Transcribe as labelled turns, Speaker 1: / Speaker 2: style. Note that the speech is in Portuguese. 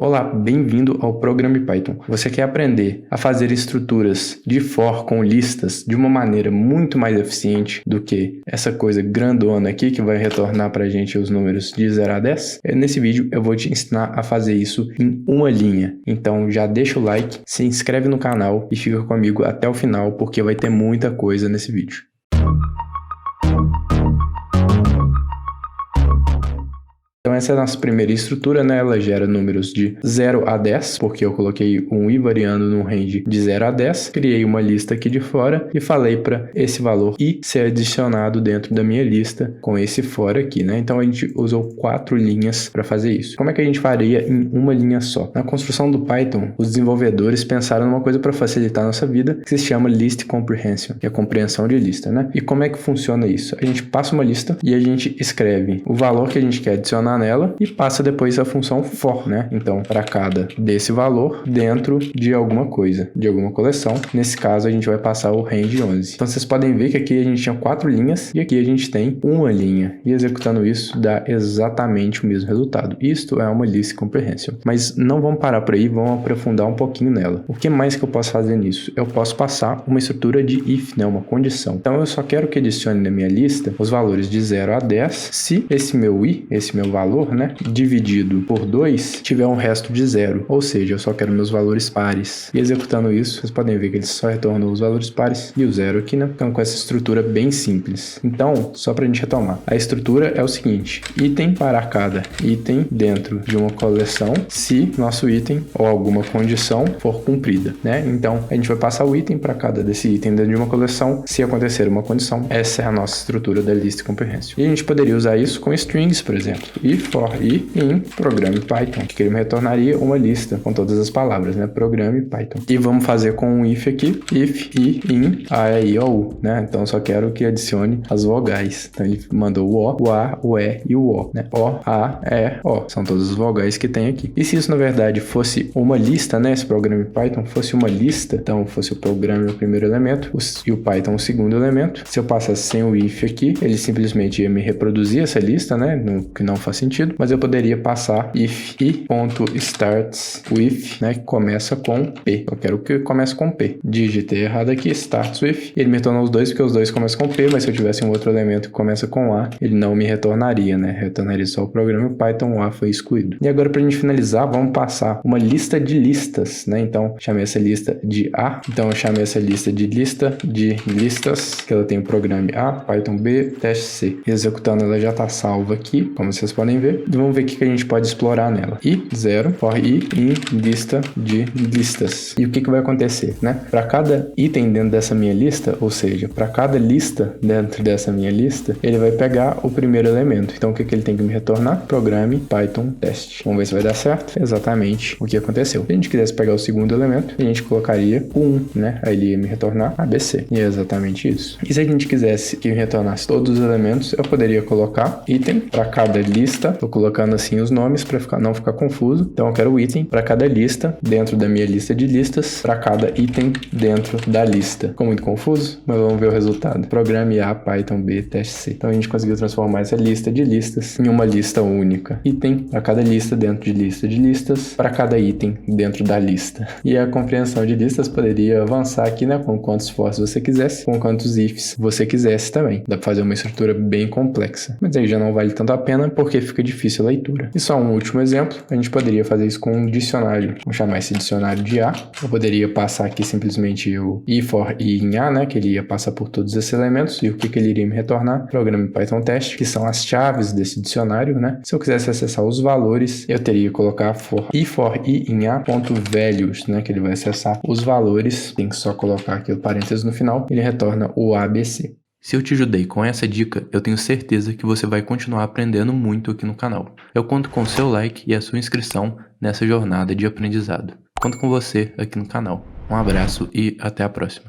Speaker 1: Olá, bem-vindo ao Programa Python. Você quer aprender a fazer estruturas de for com listas de uma maneira muito mais eficiente do que essa coisa grandona aqui que vai retornar para a gente os números de 0 a 10? Nesse vídeo eu vou te ensinar a fazer isso em uma linha. Então já deixa o like, se inscreve no canal e fica comigo até o final porque vai ter muita coisa nesse vídeo. Então essa é a nossa primeira estrutura, né? Ela gera números de 0 a 10, porque eu coloquei um i variando no range de 0 a 10, criei uma lista aqui de fora e falei para esse valor i ser adicionado dentro da minha lista com esse for aqui, né? Então a gente usou 4 linhas para fazer isso. Como é que a gente faria em uma linha só? Na construção do Python, os desenvolvedores pensaram numa coisa para facilitar a nossa vida, que se chama List Comprehension, que é a compreensão de lista, né? E como é que funciona isso? A gente passa uma lista e a gente escreve o valor que a gente quer adicionar nela e passa depois a função for, né? Então, para cada desse valor dentro de alguma coisa, de alguma coleção. Nesse caso, a gente vai passar o range 11. Então, vocês podem ver que aqui a gente tinha 4 linhas e aqui a gente tem uma linha. E executando isso, dá exatamente o mesmo resultado. Isto é uma list comprehension. Mas não vamos parar por aí, vamos aprofundar um pouquinho nela. O que mais que eu posso fazer nisso? Eu posso passar uma estrutura de if, né? Uma condição. Então, eu só quero que adicione na minha lista os valores de 0 a 10 se esse meu i, esse meu valor, né, dividido por 2, tiver um resto de 0, ou seja, eu só quero meus valores pares. E executando isso, vocês podem ver que ele só retornou os valores pares e o 0 aqui, né, então com essa estrutura bem simples. Então, só para a gente retomar, a estrutura é o seguinte: item para cada item dentro de uma coleção, se nosso item ou alguma condição for cumprida, né? Então, a gente vai passar o item para cada desse item dentro de uma coleção, se acontecer uma condição. Essa é a nossa estrutura da list comprehension. E a gente poderia usar isso com strings, por exemplo. For i in programa Python, que ele me retornaria uma lista com todas as palavras, né? Programa Python. E vamos fazer com um if aqui, if i in a, e, i, o, u, né? Então só quero que adicione as vogais. Então ele mandou o a, o e e o o, né? O, a, e, o. São todas as vogais que tem aqui. E se isso na verdade fosse uma lista, né? Esse programa Python fosse uma lista, então fosse o programa o primeiro elemento e o Python o segundo elemento. Se eu passasse sem o if aqui, ele simplesmente ia me reproduzir essa lista, né? Que não faz sentido, mas eu poderia passar if i.starts with, né, que começa com P. Eu quero que comece com P. Digitei errado aqui, starts with. Ele me retornou os dois porque os dois começam com P, mas se eu tivesse um outro elemento que começa com A, ele não me retornaria, né? Retornaria só o programa Python, o A foi excluído. E agora, para a gente finalizar, vamos passar uma lista de listas, né? Então, chamei essa lista de A. Então, eu chamei essa lista de listas, que ela tem o programa A, Python B, teste C. Executando, ela já está salva aqui, como vocês podem ver. E vamos ver o que a gente pode explorar nela. I0 for i em lista de listas. E o que vai acontecer, né? Para cada item dentro dessa minha lista, ou seja, para cada lista dentro dessa minha lista, ele vai pegar o primeiro elemento. Então, o que ele tem que me retornar? Programe Python teste. Vamos ver se vai dar certo. Exatamente o que aconteceu. Se a gente quisesse pegar o segundo elemento, a gente colocaria o 1, né? Aí ele ia me retornar ABC. E é exatamente isso. E se a gente quisesse que me retornasse todos os elementos, eu poderia colocar item para cada lista. Tô colocando assim os nomes para não ficar confuso. Então eu quero o item para cada lista dentro da minha lista de listas, para cada item dentro da lista. Ficou muito confuso? Mas vamos ver o resultado. Programe A, Python B, teste C. Então a gente conseguiu transformar essa lista de listas em uma lista única. Item para cada lista dentro de lista de listas, para cada item dentro da lista. E a compreensão de listas poderia avançar aqui, né? Com quantos fors você quisesse, com quantos ifs você quisesse também. Dá para fazer uma estrutura bem complexa. Mas aí já não vale tanto a pena porque fica difícil a leitura. E só um último exemplo, a gente poderia fazer isso com um dicionário. Vamos chamar esse dicionário de A. Eu poderia passar aqui simplesmente o i for i em A, né? Que ele ia passar por todos esses elementos. E o que ele iria me retornar? Programa Python teste, que são as chaves desse dicionário, né? Se eu quisesse acessar os valores, eu teria que colocar i for i em A.values, né? Que ele vai acessar os valores. Tem que só colocar aqui o parênteses no final. Ele retorna o ABC.
Speaker 2: Se eu te ajudei com essa dica, eu tenho certeza que você vai continuar aprendendo muito aqui no canal. Eu conto com o seu like e a sua inscrição nessa jornada de aprendizado. Conto com você aqui no canal. Um abraço e até a próxima.